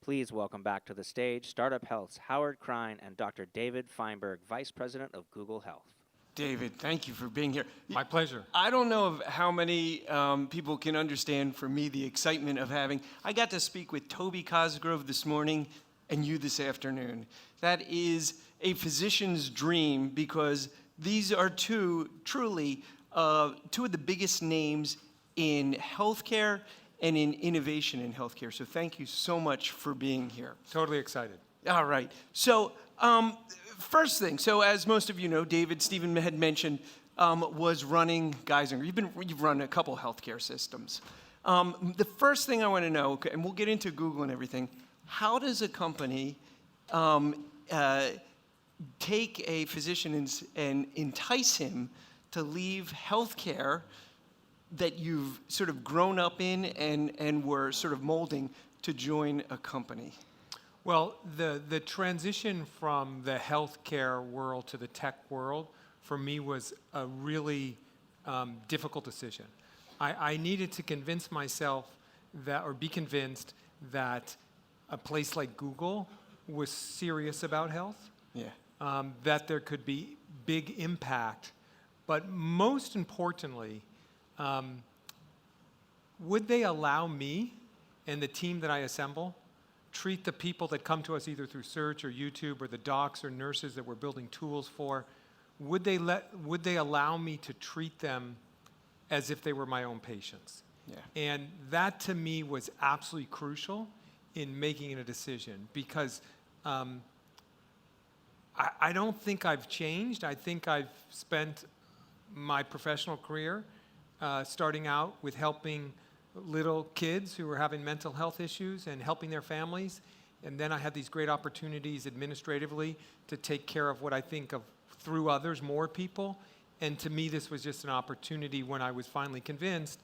Please welcome back to the stage Startup Health's Howard Krein and Dr. David Feinberg, Vice President of Google Health. David, thank you for being here. My pleasure. I don't know of how many people can understand, for me, the excitement of having. I got to speak with Toby Cosgrove this morning and you this afternoon. That is a physician's dream because these are two of the biggest names in healthcare and in innovation in healthcare. So thank you so much for being here. Totally excited. All right. So first thing, so as most of you know, David, Stephen had mentioned, was running Geisinger. You've run a couple healthcare systems. The first thing I want to know, and we'll get into Google and everything, how does a company take a physician and entice him to leave healthcare that you've sort of grown up in and were sort of molding to join a company? Well, the transition from the healthcare world to the tech world, for me, was a really difficult decision. I needed to convince myself or be convinced that a place like Google was serious about health, that there could be big impact, but most importantly, would they allow me and the team that I assemble treat the people that come to us either through search or YouTube or the docs or nurses that we're building tools for, would they allow me to treat them as if they were my own patients? Yeah. And that to me was absolutely crucial in making a decision because I don't think I've changed. I think I've spent my professional career starting out with helping little kids who were having mental health issues and helping their families. And then I had these great opportunities administratively to take care of what I think of through others, more people. And to me, this was just an opportunity when I was finally convinced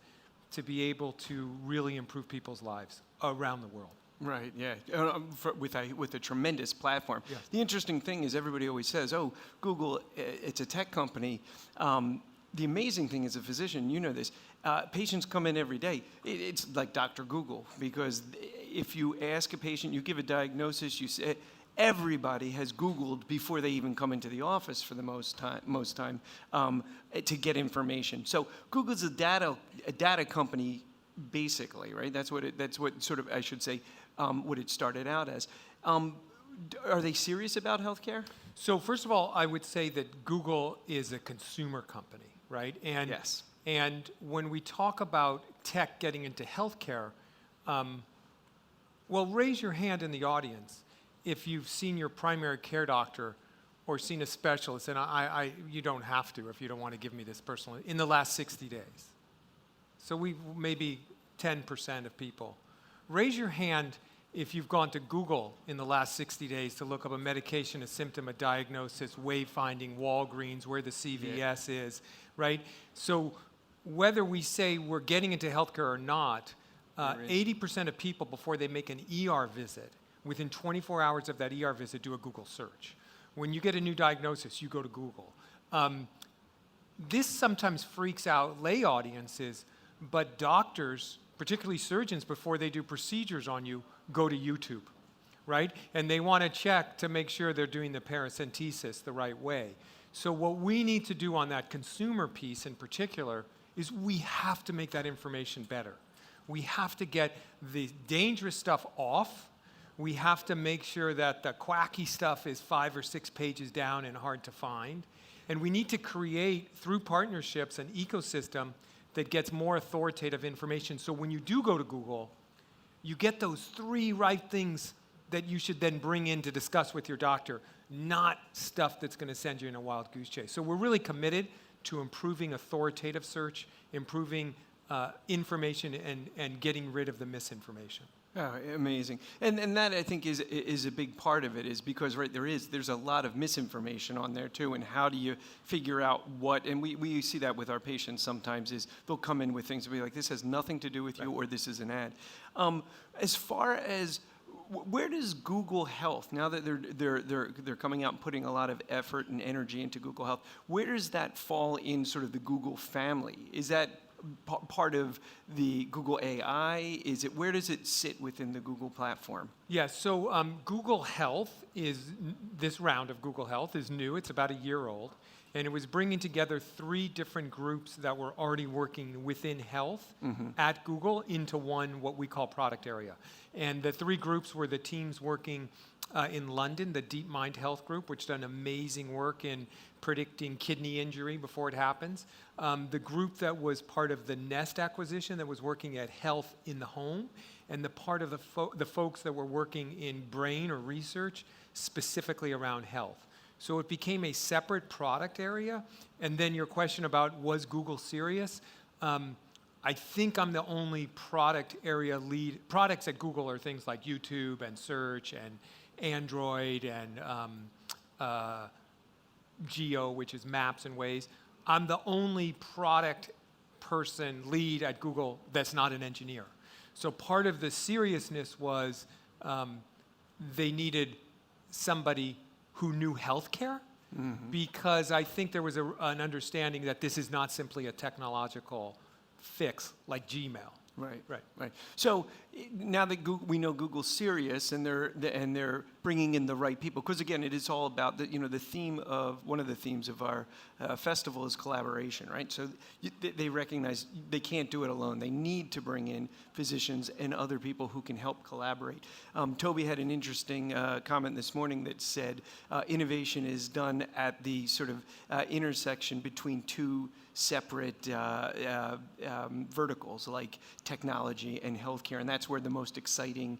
to be able to really improve people's lives around the world. Right, yeah, with a tremendous platform. Yes. The interesting thing is everybody always says, oh, Google, it's a tech company. The amazing thing as a physician, you know this, patients come in every day. It's like Dr. Google, because if you ask a patient, you give a diagnosis, you say, everybody has Googled before they even come into the office for the most time to get information. So Google's a data company, basically, right? That's what sort of, I should say, what it started out as. Are they serious about healthcare? So first of all, I would say that Google is a consumer company, right? And yes. And when we talk about tech getting into healthcare, well, raise your hand in the audience if you've seen your primary care doctor or seen a specialist, and you don't have to if you don't want to give me this personally, in the last 60 days. So we maybe 10% of people. Raise your hand if you've gone to Google in the last 60 days to look up a medication, a symptom, a diagnosis, wayfinding, Walgreens, where the CVS is, right? So whether we say we're getting into healthcare or not, 80% of people before they make an ER visit, within 24 hours of that ER visit, do a Google search. When you get a new diagnosis, you go to Google. This sometimes freaks out lay audiences, but doctors, particularly surgeons, before they do procedures on you, go to YouTube, right? And they want to check to make sure they're doing the paracentesis the right way. So what we need to do on that consumer piece in particular is we have to make that information better. We have to get the dangerous stuff off. We have to make sure that the quacky stuff is 5 or 6 pages down and hard to find. And we need to create, through partnerships, an ecosystem that gets more authoritative information. So when you do go to Google, you get those 3 right things that you should then bring in to discuss with your doctor, not stuff that's going to send you in a wild goose chase. So we're really committed to improving authoritative search, improving information, and getting rid of the misinformation. Oh, amazing. And that, I think, is a big part of it, is because, right, there's a lot of misinformation on there, too, and how do you figure out what, and we see that with our patients sometimes, is they'll come in with things and be like, this has nothing to do with you, or this is an ad. As far as, where does Google Health, now that they're coming out and putting a lot of effort and energy into Google Health, where does that fall in sort of the Google family? Is that part of the Google AI? Where does it sit within the Google platform? Yeah, so Google Health this round of Google Health is new. It's about a year old. And it was bringing together 3 different groups that were already working within health at Google into one, what we call product area. And the 3 groups were the teams working in London, the DeepMind Health Group, which done amazing work in predicting kidney injury before it happens. The group that was part of the Nest acquisition that was working at health in the home, and the part of the folks that were working in brain or research specifically around health. So it became a separate product area. And then your question about was Google serious? I think I'm the only product area lead. Products at Google are things like YouTube and search and Android and Geo, which is maps and Waze. I'm the only product person lead at Google that's not an engineer. So part of the seriousness was they needed somebody who knew healthcare, because I think there was an understanding that this is not simply a technological fix like Gmail. Right. So now that we know Google's serious and they're bringing in the right people, because again, it is all about the theme of one of the themes of our festival is collaboration, right? So they recognize they can't do it alone. They need to bring in physicians and other people who can help collaborate. Toby had an interesting comment this morning that said innovation is done at the sort of intersection between 2 separate verticals like technology and healthcare, and that's where the most exciting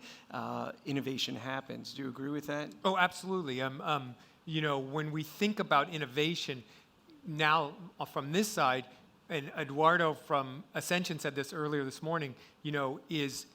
innovation happens. Do you agree with that? Oh, absolutely. When we think about innovation, now from this side, and Eduardo from Ascension said this earlier this morning, is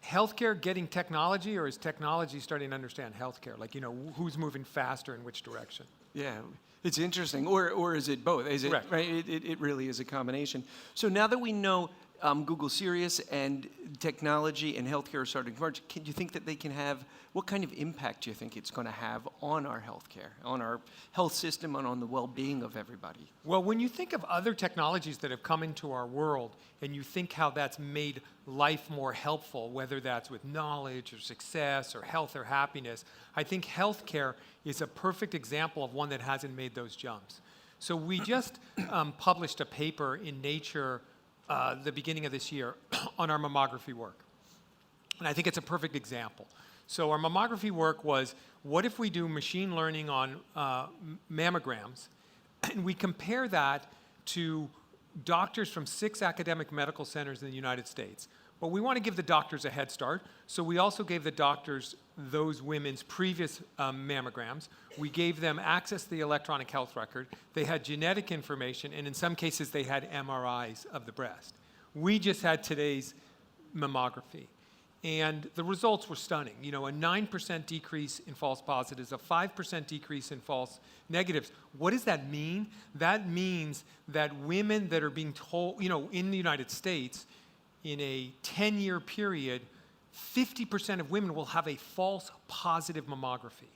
healthcare getting technology, or is technology starting to understand healthcare? Like, who's moving faster in which direction? Yeah. It's interesting, or is it both? Is it Correct. right? It really is a combination. So now that we know Google's serious and technology and healthcare are starting to merge, can you think that they can have, what kind of impact do you think it's going to have on our healthcare, on our health system, and on the well-being of everybody? Well, when you think of other technologies that have come into our world, and you think how that's made life more helpful, whether that's with knowledge or success or health or happiness, I think healthcare is a perfect example of one that hasn't made those jumps. So we just published a paper in Nature the beginning of this year on our mammography work. And I think it's a perfect example. So our mammography work was, what if we do machine learning on mammograms, and we compare that to doctors from 6 academic medical centers in the United States. But we want to give the doctors a head start, so we also gave the doctors those women's previous mammograms. We gave them access to the electronic health record. They had genetic information, and in some cases, they had MRIs of the breast. We just had today's mammography. And the results were stunning. A 9% decrease in false positives, a 5% decrease in false negatives. What does that mean? That means that women that are being told, in the United States, in a 10-year period, 50% of women will have a false positive mammography.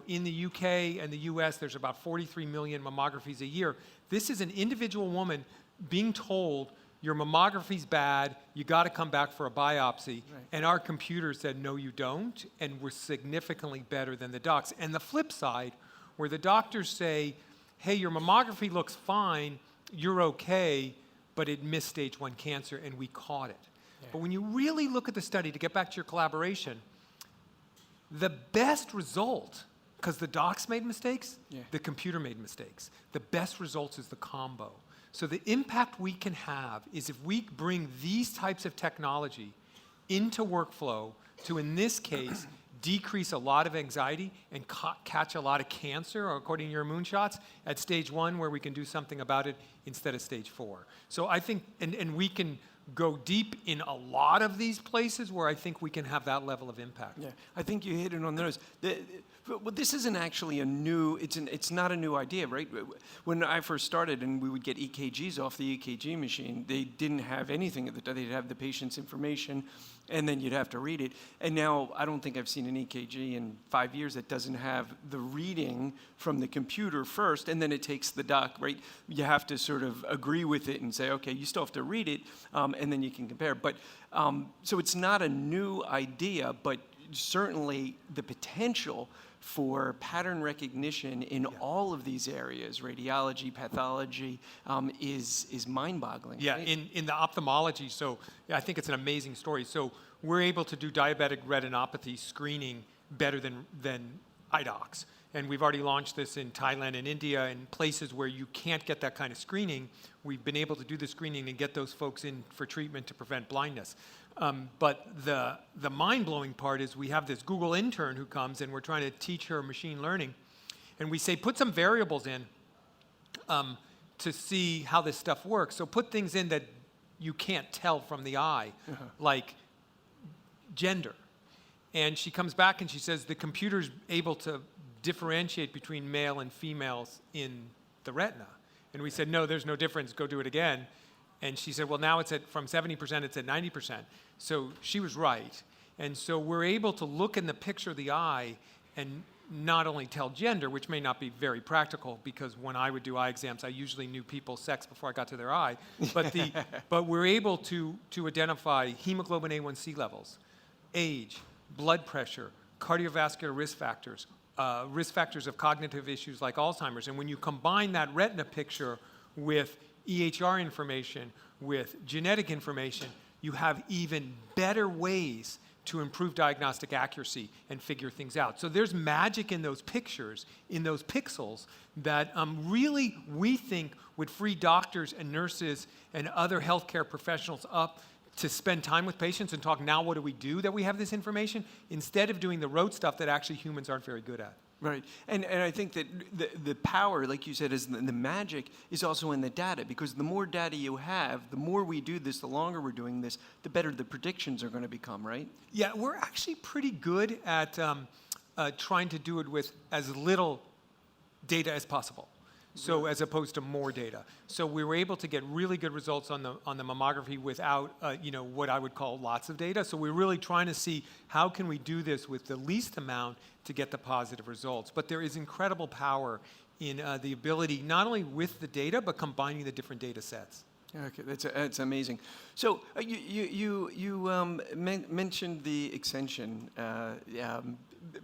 In the UK and the US, there's about 43 million mammographies a year. This is an individual woman being told, your mammography's bad, you got to come back for a biopsy. Right. And our computer said, no, you don't, and we're significantly better than the docs. And the flip side, where the doctors say, hey, your mammography looks fine, you're okay, but it missed stage 1 cancer, and we caught it. Yeah. But when you really look at the study, to get back to your collaboration, the best result, because the docs made mistakes, the computer made mistakes. The best results is the combo. So the impact we can have is if we bring these types of technology into workflow to, in this case, decrease a lot of anxiety and catch a lot of cancer, according to your moonshots, at stage 1, where we can do something about it instead of stage 4. So I think, and we can go deep in a lot of these places where I think we can have that level of impact. Yeah, I think you hit it on the nose. Well, this isn't actually it's not a new idea, right? When I first started and we would get EKGs off the EKG machine, they didn't have anything at the time. They'd have the patient's information, And then you'd have to read it. And now I don't think I've seen an EKG in 5 years that doesn't have the reading from the computer first, and then it takes the doc, right? You have to sort of agree with it and say, okay, you still have to read it, and then you can compare. But so it's not a new idea, but certainly the potential for pattern recognition in all of these areas, radiology, pathology, is mind-boggling. Yeah, right? in the ophthalmology, so yeah, I think it's an amazing story. So we're able to do diabetic retinopathy screening better than eye docs. And we've already launched this in Thailand and India and places where you can't get that kind of screening. We've been able to do the screening and get those folks in for treatment to prevent blindness. But the mind-blowing part is we have this Google intern who comes and we're trying to teach her machine learning. And we say, put some variables in to see how this stuff works. So put things in that you can't tell from the eye, like gender. And she comes back and she says the computer's able to differentiate between male and females in the retina. And we said, no, there's no difference, go do it again. And she said, well, now it's from 70%, it's at 90%. So she was right. And so we're able to look in the picture of the eye and not only tell gender, which may not be very practical, because when I would do eye exams, I usually knew people's sex before I got to their eye. But we're able to identify hemoglobin A1C levels, age, blood pressure, cardiovascular risk factors of cognitive issues like Alzheimer's. And when you combine that retina picture with EHR information, with genetic information, you have even better ways to improve diagnostic accuracy and figure things out. So there's magic in those pictures, in those pixels, that really we think would free doctors and nurses and other healthcare professionals up to spend time with patients and talk, now what do we do that we have this information, instead of doing the rote stuff that actually humans aren't very good at. Right, and I think that the power, like you said, is the magic is also in the data, because the more data you have, the more we do this, the longer we're doing this, the better the predictions are going to become, right? Yeah, we're actually pretty good at trying to do it with as little data as possible. So as opposed to more data. So we were able to get really good results on the mammography without what I would call lots of data. So we're really trying to see how can we do this with the least amount to get the positive results. But there is incredible power in the ability, not only with the data, but combining the different data sets. Okay, that's amazing. So you mentioned the Extension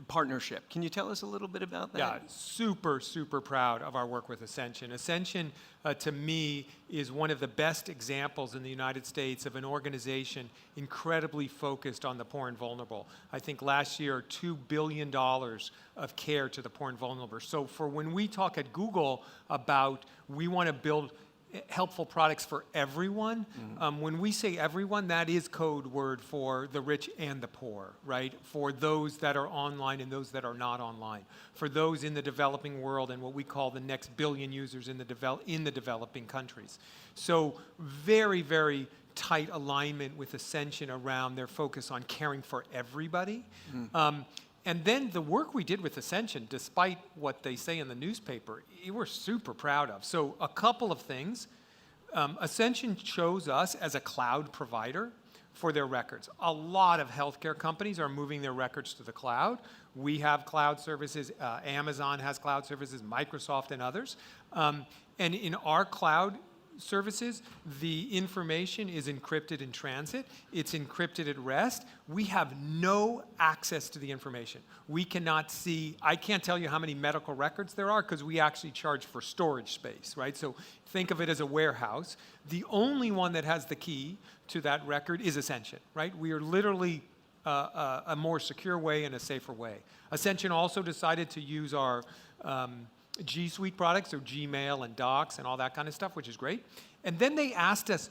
partnership. Can you tell us a little bit about that? Yeah, super, super proud of our work with Ascension. Ascension, to me, is one of the best examples in the United States of an organization incredibly focused on the poor and vulnerable. I think last year, $2 billion of care to the poor and vulnerable. So for when we talk at Google about we want to build helpful products for everyone. When we say everyone, that is code word for the rich and the poor, right? For those that are online and those that are not online. For those in the developing world and what we call the next billion users in the developing countries. So very, very tight alignment with Ascension around their focus on caring for everybody. And then the work we did with Ascension, despite what they say in the newspaper, we're super proud of. So a couple of things. Ascension chose us as a cloud provider for their records. A lot of healthcare companies are moving their records to the cloud. We have cloud services. Amazon has cloud services, Microsoft and others. And in our cloud services, the information is encrypted in transit. It's encrypted at rest. We have no access to the information. We cannot see, I can't tell you how many medical records there are because we actually charge for storage space, right? So think of it as a warehouse. The only one that has the key to that record is Ascension, right? We are literally a more secure way and a safer way. Ascension also decided to use our G Suite products, so Gmail and Docs and all that kind of stuff, which is great. And then they asked us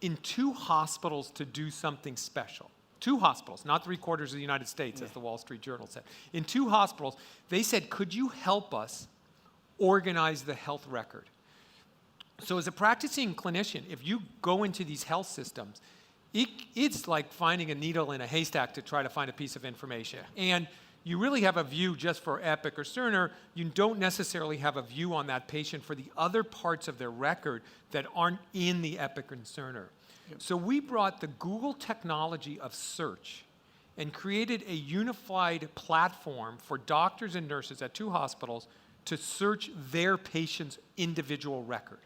in 2 hospitals to do something special. 2 hospitals, not 3/4 of the United States, as the Wall Street Journal said. In 2 hospitals, they said, could you help us organize the health record? So as a practicing clinician, if you go into these health systems, it's like finding a needle in a haystack to try to find a piece of information. And you really have a view just for Epic or Cerner. You don't necessarily have a view on that patient for the other parts of their record that aren't in the Epic and Cerner. So we brought the Google technology of search and created a unified platform for doctors and nurses at 2 hospitals to search their patient's individual record.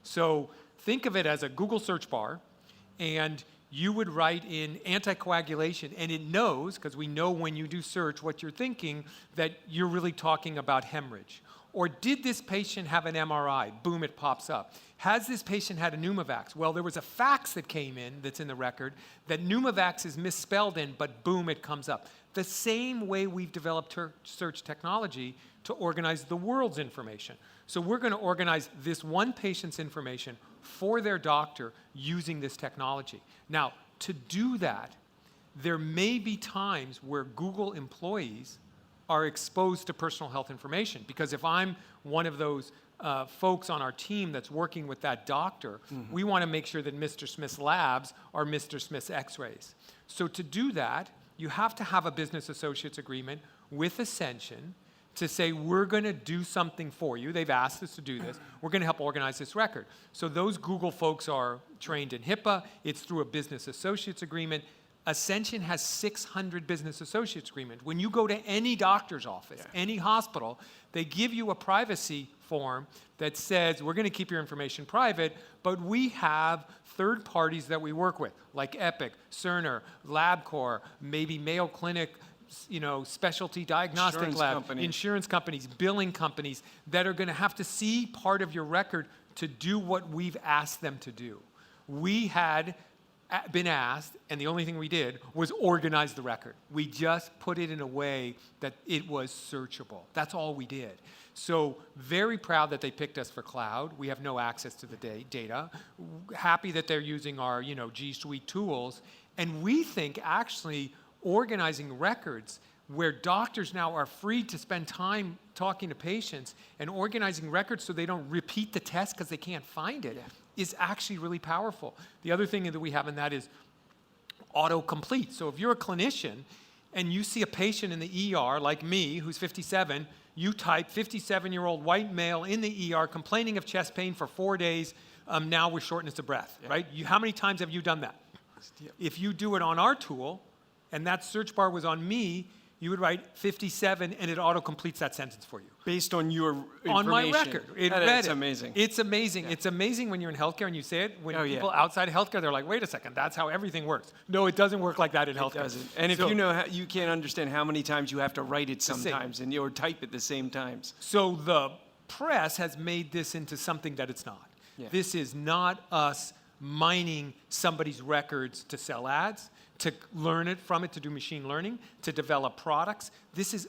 So think of it as a Google search bar, and you would write in anticoagulation, and it knows, because we know when you do search what you're thinking, that you're really talking about hemorrhage. Or did this patient have an MRI? Boom, it pops up. Has this patient had a pneumovax? Well, there was a fax that came in that's in the record that pneumovax is misspelled in, but boom, it comes up. The same way we've developed search technology to organize the world's information. So we're going to organize this one patient's information for their doctor using this technology. Now, to do that, there may be times where Google employees are exposed to personal health information, because if I'm one of those folks on our team that's working with that doctor, we want to make sure that Mr. Smith's labs are Mr. Smith's x-rays. So to do that, you have to have a business associates agreement with Ascension to say, we're going to do something for you. They've asked us to do this. We're going to help organize this record. So those Google folks are trained in HIPAA. It's through a business associates agreement. Ascension has 600 business associates agreements. When you go to any doctor's office, any hospital, they give you a privacy form that says, we're going to keep your information private, but we have third parties that we work with, like Epic, Cerner, LabCorp, maybe Mayo Clinic, specialty diagnostic lab, insurance companies, billing companies that are going to have to see part of your record to do what we've asked them to do. We had been asked, and the only thing we did was organize the record. We just put it in a way that it was searchable. That's all we did. So very proud that they picked us for cloud. We have no access to the data. Happy that they're using our G Suite tools. And we think actually organizing records where doctors now are free to spend time talking to patients and organizing records so they don't repeat the test because they can't find it is actually really powerful. The other thing that we have in that is autocomplete. So if you're a clinician and you see a patient in the ER like me who's 57, you type 57-year-old white male in the ER complaining of chest pain for 4 days, now with shortness of breath, right? How many times have you done that? If you do it on our tool, and that search bar was on me, you would write 57 and it auto-completes that sentence for you. Based on your information. On my record. That's amazing. It's amazing. It's amazing when you're in healthcare and you say it. When people outside of healthcare, they're like, wait a second, that's how everything works. No, it doesn't work like that in healthcare. It doesn't. And if you can't understand how many times you have to write it sometimes or type it the same times. So the press has made this into something that it's not. This is not us mining somebody's records to sell ads, to learn it from it, to do machine learning, to develop products.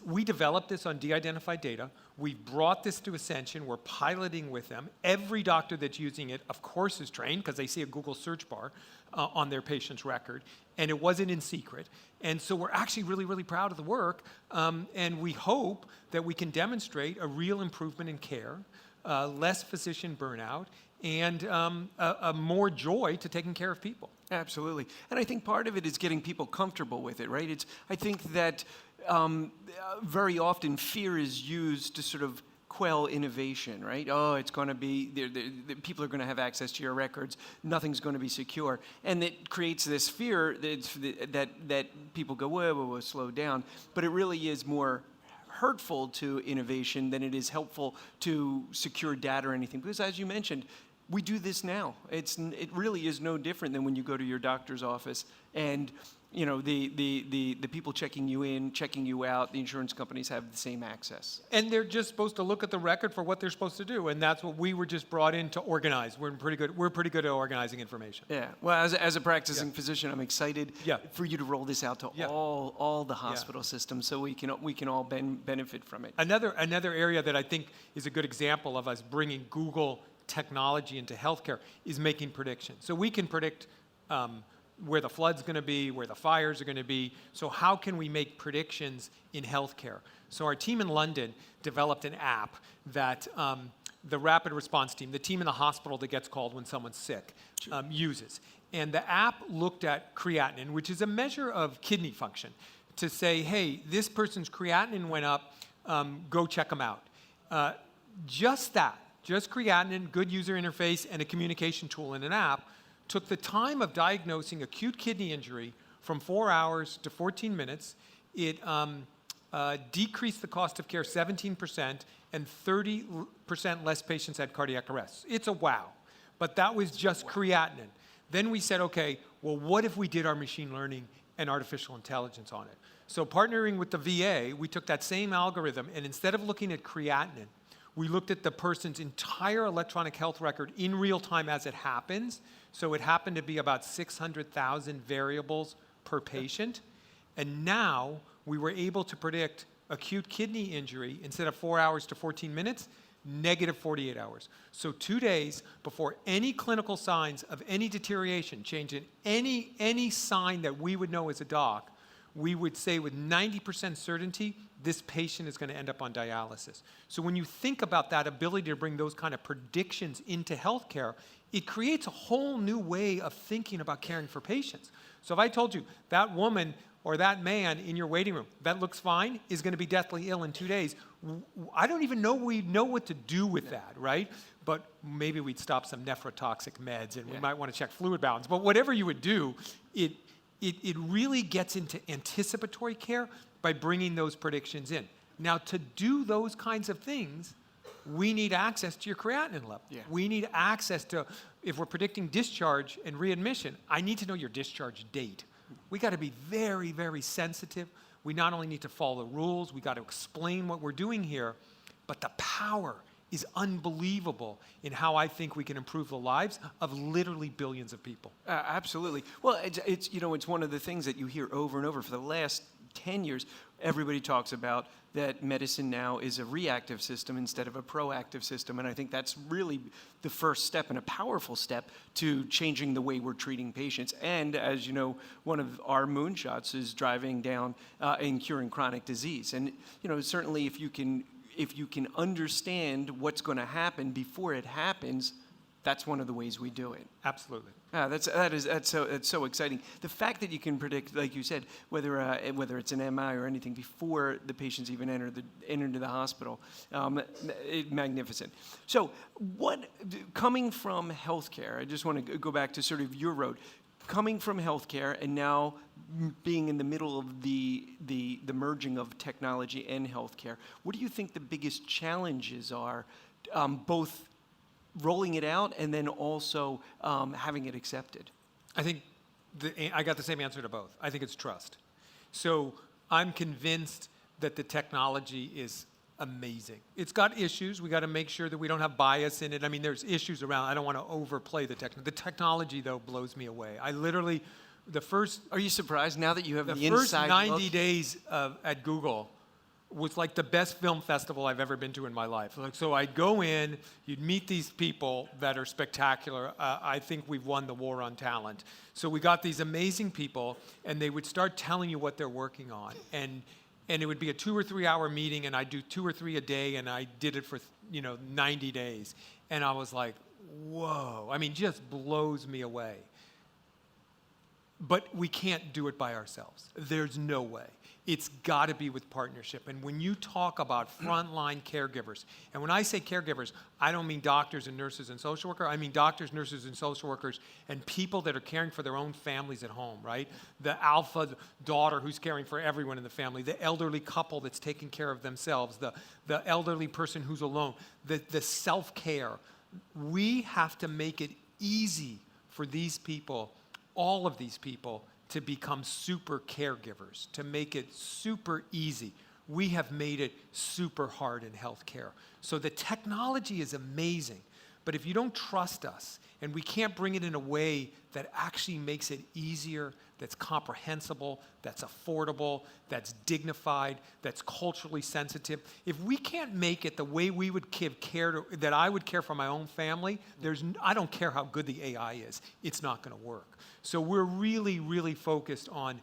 We developed this on de-identified data. We brought this to Ascension. We're piloting with them. Every doctor that's using it, of course, is trained because they see a Google search bar on their patient's record. And it wasn't in secret. And so we're actually really, really proud of the work. And we hope that we can demonstrate a real improvement in care, less physician burnout, and a more joy to taking care of people. Absolutely. And I think part of it is getting people comfortable with it, right? I think that very often fear is used to sort of quell innovation, right? Oh, it's going to be, people are going to have access to your records, nothing's going to be secure. And it creates this fear that people go, whoa, slow down. But it really is more hurtful to innovation than it is helpful to secure data or anything. Because as you mentioned, we do this now. It really is no different than when you go to your doctor's office and the people checking you in, checking you out, the insurance companies have the same access. And they're just supposed to look at the record for what they're supposed to do, and that's what we were just brought in to organize. We're pretty good at organizing information. Yeah. Well, as a practicing physician, I'm excited for you to roll this out to all the hospital systems, so we can all benefit from it. Another area that I think is a good example of us bringing Google technology into healthcare is making predictions. So we can predict where the flood's going to be, where the fires are going to be. So how can we make predictions in healthcare? So our team in London developed an app that the rapid response team, the team in the hospital that gets called when someone's sick, uses. And the app looked at creatinine, which is a measure of kidney function, to say, hey, this person's creatinine went up, go check them out. Just creatinine, good user interface, and a communication tool in an app took the time of diagnosing acute kidney injury from 4 hours to 14 minutes. It decreased the cost of care 17%, and 30% less patients had cardiac arrest. It's a wow. But that was just creatinine. Then we said, okay, well, what if we did our machine learning and artificial intelligence on it? So partnering with the VA, we took that same algorithm, and instead of looking at creatinine, we looked at the person's entire electronic health record in real time as it happens. So it happened to be about 600,000 variables per patient. And now we were able to predict acute kidney injury instead of 4 hours to 14 minutes, negative 48 hours. So 2 days before any clinical signs of any deterioration, change in any sign that we would know as a doc, we would say with 90% certainty, this patient is going to end up on dialysis. So when you think about that ability to bring those kind of predictions into healthcare, it creates a whole new way of thinking about caring for patients. So if I told you that woman or that man in your waiting room, that looks fine, is going to be deathly ill in 2 days, I don't even know we'd know what to do with that, right? But maybe we'd stop some nephrotoxic meds, and we might want to check fluid balance. But whatever you would do, it really gets into anticipatory care by bringing those predictions in. Now, to do those kinds of things, we need access to your creatinine level. Yeah. We need access to, if we're predicting discharge and readmission, I need to know your discharge date. We got to be very, very sensitive. We not only need to follow the rules, we got to explain what we're doing here, but the power is unbelievable in how I think we can improve the lives of literally billions of people. Absolutely. Well, it's one of the things that you hear over and over for the last 10 years. Everybody talks about that medicine now is a reactive system instead of a proactive system, and I think that's really the first step and a powerful step to changing the way we're treating patients. And as you know, one of our moonshots is driving down and curing chronic disease. And certainly if you can understand what's going to happen before it happens, that's one of the ways we do it. Absolutely. That's so exciting. The fact that you can predict, like you said, whether it's an MI or anything before the patients even enter into the hospital, magnificent. So, coming from healthcare, I just want to go back to sort of your road, coming from healthcare and now being in the middle of the merging of technology and healthcare. What do you think the biggest challenges are, both rolling it out and then also having it accepted? I think I got the same answer to both. I think it's trust. So I'm convinced that the technology is amazing. It's got issues. We got to make sure that we don't have bias in it. I mean, there's issues around. I don't want to overplay the technology. The technology, though, blows me away. Are you surprised now that you have the inside first 90 look? days at Google was like the best film festival I've ever been to in my life. So I'd go in, you'd meet these people that are spectacular. I think we've won the war on talent. So we got these amazing people, and they would start telling you what they're working on. And it would be a 2 or 3 hour meeting, and I'd do 2 or 3 a day, and I did it for 90 days. And I was like, whoa. I mean, just blows me away. But we can't do it by ourselves. There's no way. It's got to be with partnership. And when you talk about frontline caregivers, and when I say caregivers, I don't mean doctors and nurses and social workers. I mean doctors, nurses, and social workers and people that are caring for their own families at home, right? The alpha daughter who's caring for everyone in the family, the elderly couple that's taking care of themselves, the elderly person who's alone, the self-care. We have to make it easy for these people, all of these people, to become super caregivers, to make it super easy. We have made it super hard in healthcare. So the technology is amazing, but if you don't trust us, and we can't bring it in a way that actually makes it easier, that's comprehensible, that's affordable, that's dignified, that's culturally sensitive, if we can't make it the way we would give care that I would care for my own family, I don't care how good the AI is, it's not going to work. So we're really, really focused on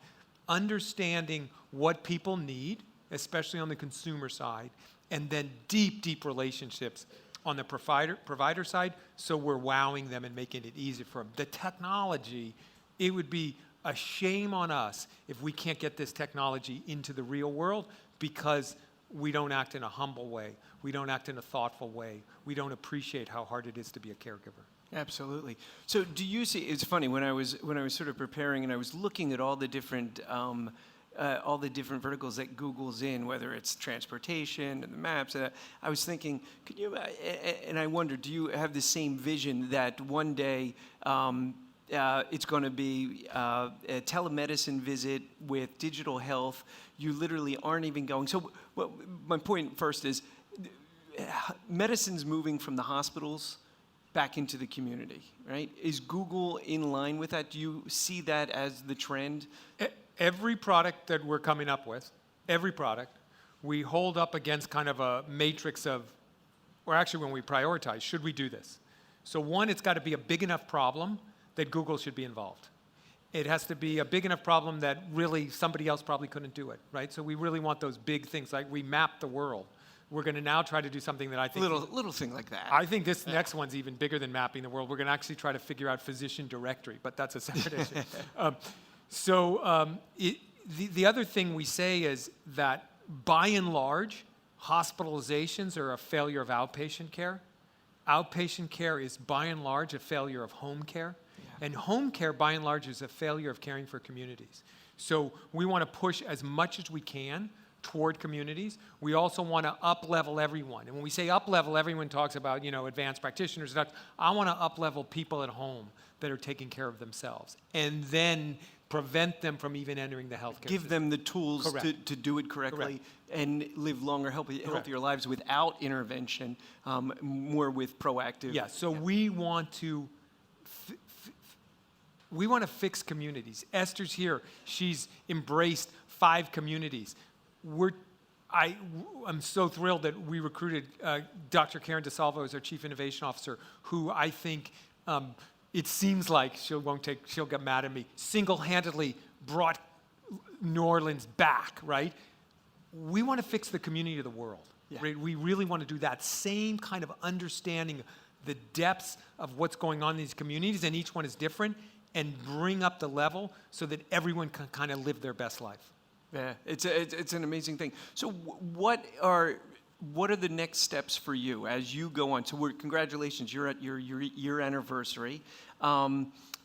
understanding what people need, especially on the consumer side, and then deep, deep relationships on the provider side, so we're wowing them and making it easy for them. The technology, it would be a shame on us if we can't get this technology into the real world because we don't act in a humble way. We don't act in a thoughtful way. We don't appreciate how hard it is to be a caregiver. Absolutely. So do you see, it's funny, when I was sort of preparing and I was looking at all the different verticals that Google's in, whether it's transportation and the maps, I was thinking, could you, and I wonder, do you have the same vision that one day it's going to be a telemedicine visit with digital health? You literally aren't even going. So my point first is, medicine's moving from the hospitals back into the community, right? Is Google in line with that? Do you see that as the trend? Every product that we're coming up with, every product, we hold up against kind of a matrix of, or actually when we prioritize, should we do this? So one, it's got to be a big enough problem that Google should be involved. It has to be a big enough problem that really somebody else probably couldn't do it, right? So we really want those big things, like we map the world. We're going to now try to do something that I think... Little thing like that. I think this next one's even bigger than mapping the world. We're going to actually try to figure out physician directory, but that's a separate issue. The other thing we say is that, by and large, hospitalizations are a failure of outpatient care. Outpatient care is, by and large, a failure of home care. Yeah. And home care, by and large, is a failure of caring for communities. So we want to push as much as we can toward communities. We also want to up-level everyone. And when we say up-level, everyone talks about, advanced practitioners. I want to up-level people at home that are taking care of themselves, and then prevent them from even entering the healthcare Give system. them the tools to do it correctly and live longer, healthier lives without intervention, more with proactive. Yeah, so we want to fix communities. Esther's here. She's embraced 5 communities. I'm so thrilled that we recruited Dr. Karen DeSalvo as our Chief Innovation Officer, who I think it seems like she'll get mad at me, single-handedly brought New Orleans back, right? We want to fix the community of the world. Yeah. Right? We really want to do that same kind of understanding, the depths of what's going on in these communities, and each one is different, and bring up the level so that everyone can kind of live their best life. Yeah, it's an amazing thing. So what are the next steps for you as you go on? So congratulations, you're at your year anniversary. You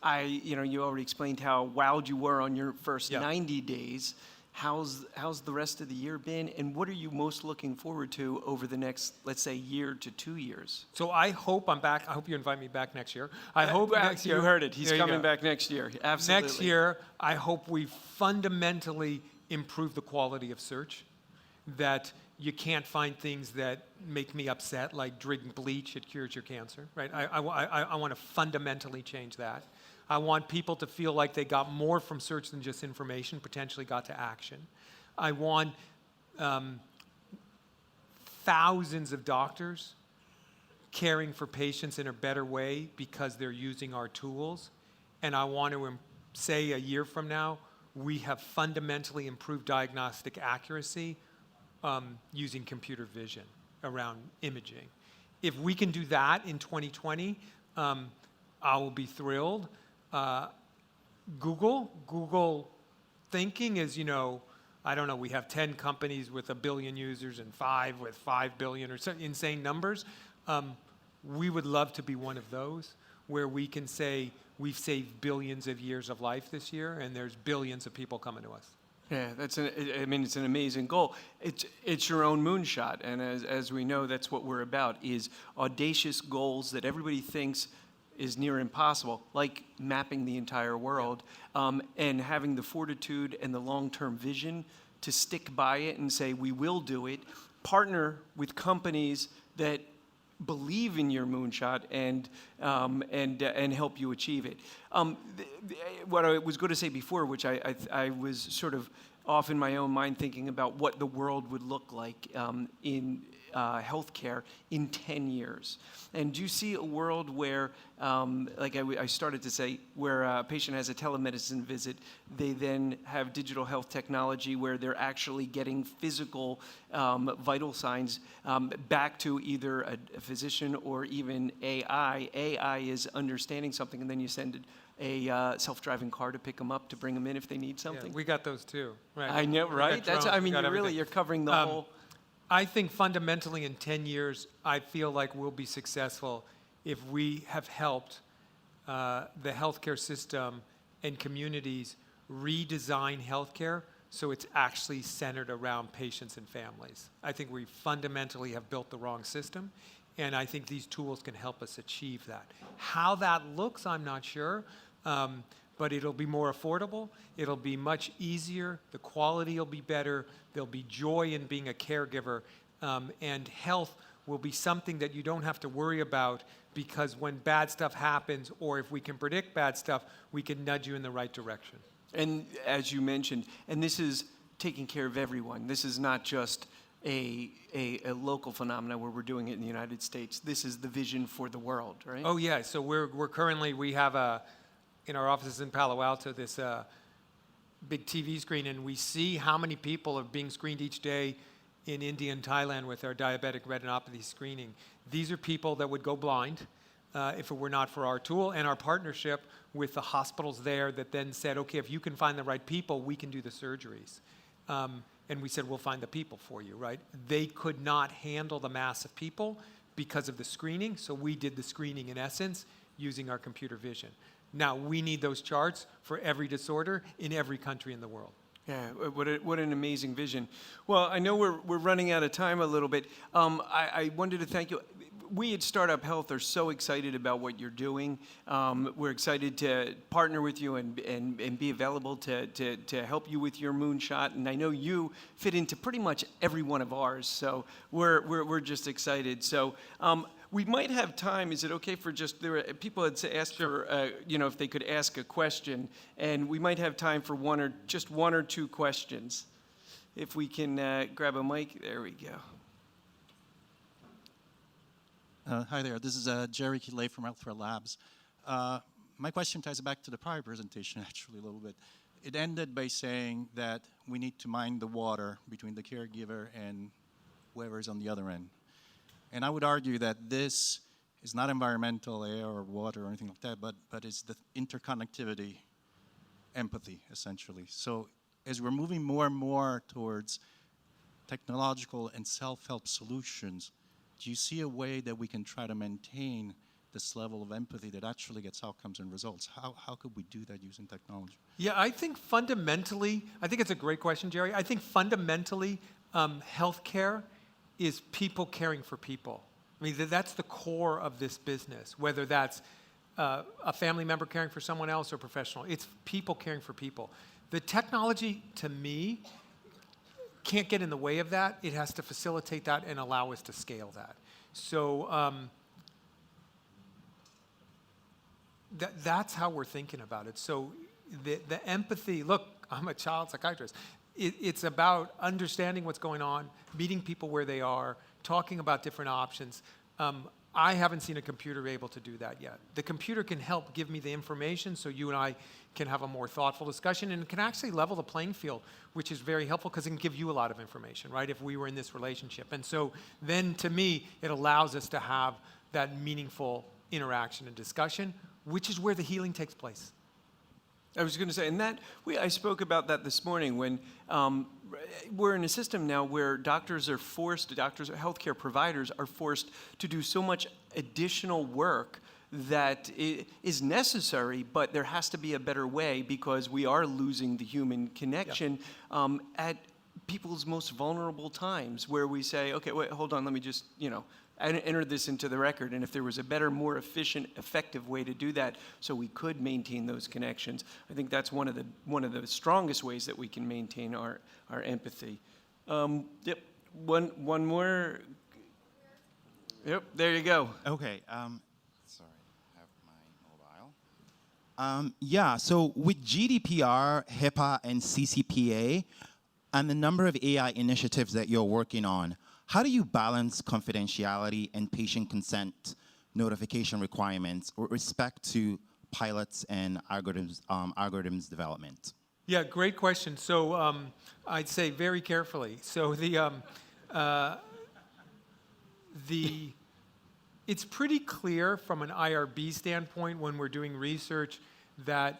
already explained how wowed you were on your first 90 days. How's the rest of the year been, and what are you most looking forward to over the next, let's say, year to 2 years? So I hope I'm back. I hope you invite me back next year. I hope next year. You heard it. He's coming back next year. Absolutely. Next year, I hope we fundamentally improve the quality of search, that you can't find things that make me upset, like drinking bleach, it cures your cancer, right? I want to fundamentally change that. I want people to feel like they got more from search than just information, potentially got to action. I want thousands of doctors caring for patients in a better way because they're using our tools. And I want to say a year from now, we have fundamentally improved diagnostic accuracy using computer vision around imaging. If we can do that in 2020, I will be thrilled. Google thinking is, I don't know, we have 10 companies with 1 billion users and 5 with 5 billion or some insane numbers. We would love to be one of those, where we can say we've saved billions of years of life this year, and there's billions of people coming to us. Yeah, it's an amazing goal. It's your own moonshot, and as we know, that's what we're about, is audacious goals that everybody thinks is near impossible, like mapping the entire world, and having the fortitude and the long-term vision to stick by it and say, we will do it, partner with companies that believe in your moonshot and help you achieve it. What I was going to say before, which I was sort of off in my own mind thinking about what the world would look like in healthcare in 10 years. And do you see a world where, like I started to say, where a patient has a telemedicine visit, they then have digital health technology where they're actually getting physical vital signs back to either a physician or even AI. AI is understanding something, and then you send a self-driving car to pick them up, to bring them in if they need something. Yeah, we got those too. Right. I know, right? You're covering the whole. I think fundamentally in 10 years, I feel like we'll be successful if we have helped the healthcare system and communities redesign healthcare so it's actually centered around patients and families. I think we fundamentally have built the wrong system, and I think these tools can help us achieve that. How that looks, I'm not sure, but it'll be more affordable, it'll be much easier, the quality will be better, there'll be joy in being a caregiver, and health will be something that you don't have to worry about, because when bad stuff happens, or if we can predict bad stuff, we can nudge you in the right direction. And as you mentioned, and this is taking care of everyone. This is not just a local phenomenon where we're doing it in the United States. This is the vision for the world, right? Oh yeah, so we're currently, we have in our offices in Palo Alto, this big TV screen, and we see how many people are being screened each day in India and Thailand with our diabetic retinopathy screening. These are people that would go blind if it were not for our tool and our partnership with the hospitals there that then said, okay, if you can find the right people, we can do the surgeries. And we said, we'll find the people for you, right? They could not handle the mass of people because of the screening, so we did the screening in essence using our computer vision. Now, we need those charts for every disorder in every country in the world. Yeah, what an amazing vision. Well, I know we're running out of time a little bit. I wanted to thank you. We at Startup Health are so excited about what you're doing. We're excited to partner with you and be available to help you with your moonshot. And I know you fit into pretty much every one of ours, so we're just excited. So we might have time. Is it okay for just people had asked for if they could ask a question, and we might have time for one or two questions. If we can grab a mic, there we go. Hi there, this is Jerry Kilay from Healthcare Labs. My question ties back to the prior presentation actually a little bit. It ended by saying that we need to mind the water between the caregiver and whoever's on the other end. And I would argue that this is not environmental, air or water or anything like that, but it's the interconnectivity, empathy, essentially. So as we're moving more and more towards technological and self-help solutions, do you see a way that we can try to maintain this level of empathy that actually gets outcomes and results? How could we do that using technology? Yeah, I think fundamentally, I think it's a great question, Jerry. I think fundamentally, healthcare is people caring for people. I mean, that's the core of this business, whether that's a family member caring for someone else or professional. It's people caring for people. The technology, to me, can't get in the way of that. It has to facilitate that and allow us to scale that. So that's how we're thinking about it. So the empathy, look, I'm a child psychiatrist. It's about understanding what's going on, meeting people where they are, talking about different options. I haven't seen a computer able to do that yet. The computer can help give me the information so you and I can have a more thoughtful discussion, and it can actually level the playing field, which is very helpful because it can give you a lot of information, right, if we were in this relationship. And so then, to me, it allows us to have that meaningful interaction and discussion, which is where the healing takes place. I was going to say, and I spoke about that this morning when we're in a system now where healthcare providers are forced to do so much additional work that is necessary, but there has to be a better way because we are losing the human connection at people's most vulnerable times where we say, okay, wait, hold on, let me just, enter this into the record, and if there was a better, more efficient, effective way to do that so we could maintain those connections, I think that's one of the strongest ways that we can maintain our empathy. Yep, one more. Yep, there you go. Okay, sorry, I have my mobile. So with GDPR, HIPAA, and CCPA, and the number of AI initiatives that you're working on, how do you balance confidentiality and patient consent notification requirements with respect to pilots and algorithms development? Yeah, great question. So I'd say very carefully. So it's pretty clear from an IRB standpoint when we're doing research that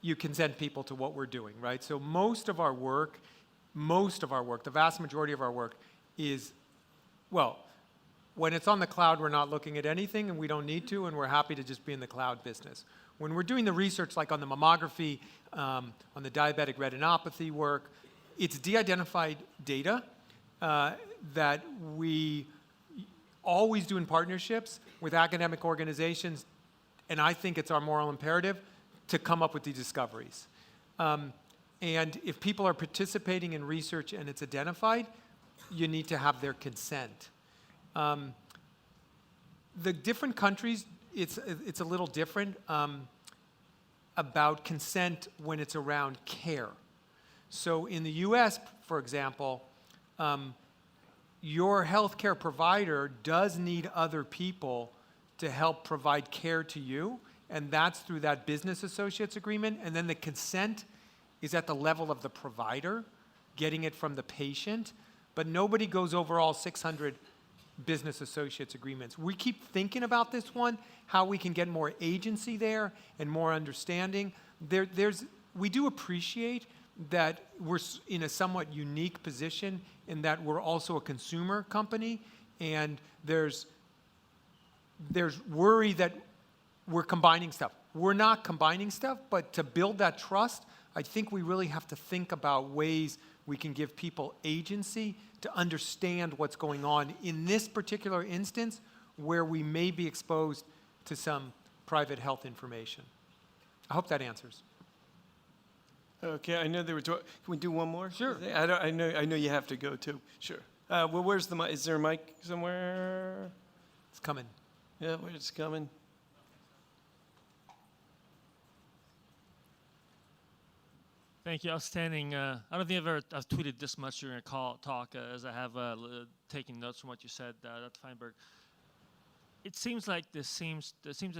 you consent people to what we're doing, right? So most of our work, the vast majority of our work is, well, When it's on the cloud, we're not looking at anything, and we don't need to, and we're happy to just be in the cloud business. When we're doing the research, like on the mammography, on the diabetic retinopathy work, it's de-identified data that we always do in partnerships with academic organizations, and I think it's our moral imperative to come up with these discoveries. And if people are participating in research and it's identified, you need to have their consent. The different countries, it's a little different about consent when it's around care. So in the US, for example, your healthcare provider does need other people to help provide care to you, and that's through that business associates agreement, and then the consent is at the level of the provider, getting it from the patient, but nobody goes over all 600 business associates agreements. We keep thinking about this one, how we can get more agency there and more understanding. We do appreciate that we're in a somewhat unique position in that we're also a consumer company, and there's worry that we're combining stuff. We're not combining stuff, but to build that trust, I think we really have to think about ways we can give people agency to understand what's going on in this particular instance where we may be exposed to some private health information. I hope that answers. Okay, I know they were talking. Can we do one more? Sure. I know you have to go too. Sure. Well, where's the mic? Is there a mic somewhere? It's coming. Yeah, where's it coming? Thank you. Outstanding. I don't think I've tweeted this much during a talk as I have taken notes from what you said, Dr. Feinberg. It seems like the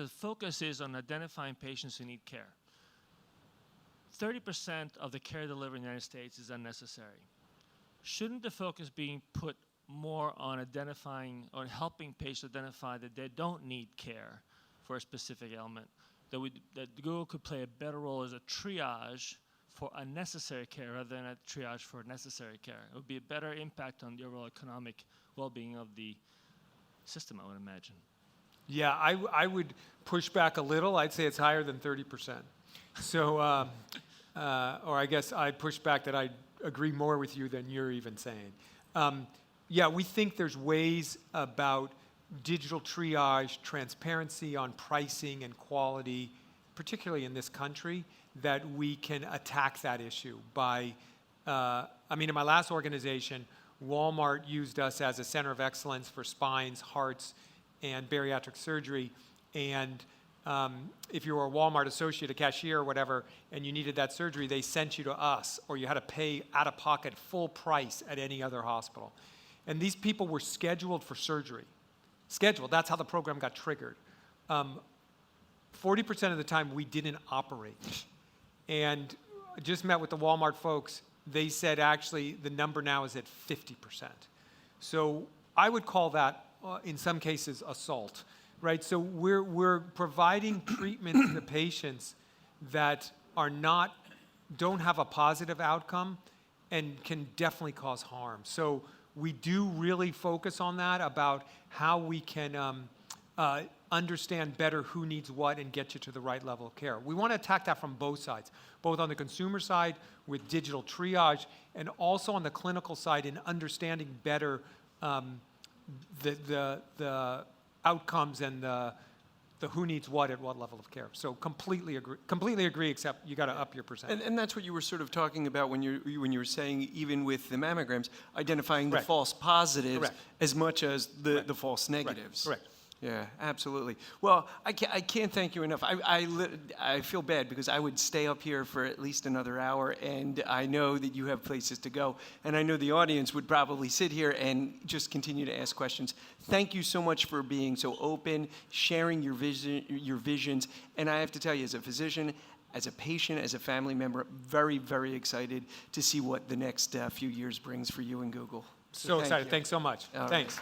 focus is on identifying patients who need care. 30% of the care delivered in the United States is unnecessary. Shouldn't the focus be put more on identifying or helping patients identify that they don't need care for a specific ailment? That Google could play a better role as a triage for unnecessary care rather than a triage for necessary care. It would be a better impact on the overall economic well-being of the system, I would imagine. Yeah, I would push back a little. I'd say it's higher than 30%. So, or I guess I'd push back that I agree more with you than you're even saying. Yeah, we think there's ways about digital triage, transparency on pricing and quality, particularly in this country, that we can attack that issue by, in my last organization, Walmart used us as a center of excellence for spines, hearts, and bariatric surgery. And if you were a Walmart associate, a cashier or whatever, and you needed that surgery, they sent you to us, or you had to pay out of pocket full price at any other hospital. And these people were scheduled for surgery. Scheduled, that's how the program got triggered. 40% of the time, we didn't operate. And I just met with the Walmart folks. They said, actually, the number now is at 50%. So I would call that, in some cases, assault, right? So we're providing treatment to the patients that don't have a positive outcome and can definitely cause harm. So we do really focus on that, about how we can understand better who needs what and get you to the right level of care. We want to attack that from both sides, both on the consumer side with digital triage and also on the clinical side in understanding better the outcomes and the who needs what at what level of care. So completely agree, except you got to up your percentage. And that's what you were sort of talking about when you were saying, even with the mammograms, identifying Correct. the false positives Correct. as much as the false negatives. Correct. Yeah, absolutely. Well, I can't thank you enough. I feel bad because I would stay up here for at least another hour, and I know that you have places to go, and I know the audience would probably sit here and just continue to ask questions. Thank you so much for being so open, sharing your visions, and I have to tell you, as a physician, as a patient, as a family member, very, very excited to see what the next few years brings for you and Google. So thank excited. you. Thanks so much. All right. Thanks.